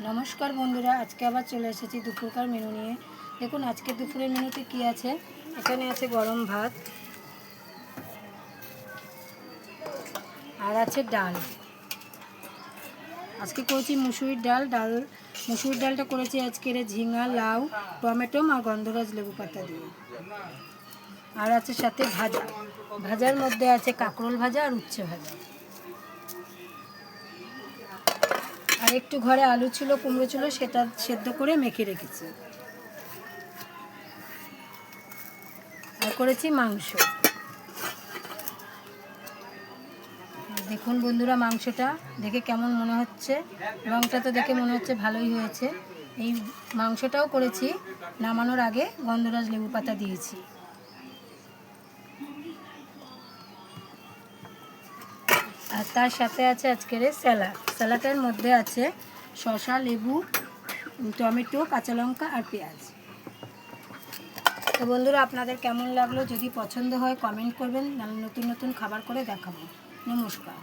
নমস্কার বন্ধুরা, আজকে আবার চলে এসেছি দুপুরকার মেনু নিয়ে। দেখুন আজকে দুপুরের মেনুতে কি আছে। এখানে আছে গরম ভাত, আর আছে ডাল। আজকে করেছি মুসুরির ডাল। মুসুরির ডালটা করেছি আজকের ঝিঙা, লাউ, টমেটো আর গন্ধরাজ লেবু পাতা দিয়ে। আর আছে সাথে ভাজার মধ্যে আছে কাঁকরোল ভাজা আর উচ্ছে ভাজা। আর একটু ঘরে আলু ছিল, কুমড়ো ছিল, সেটা সেদ্ধ করে মেখে রেখেছি। আর করেছি মাংস। দেখুন বন্ধুরা, মাংসটা দেখে কেমন মনে হচ্ছে। রংটা তো দেখে মনে হচ্ছে ভালোই হয়েছে। এই মাংসটাও করেছি নামানোর আগে গন্ধরাজ লেবু পাতা দিয়েছি। আর তার সাথে আছে আজকের স্যালাডের মধ্যে আছে শসা, লেবু, টমেটো, কাঁচা লঙ্কা আর পেঁয়াজ। তো বন্ধুরা, আপনাদের কেমন লাগলো? যদি পছন্দ হয় কমেন্ট করবেন, নতুন নতুন খাবার করে দেখাবো। নমস্কার।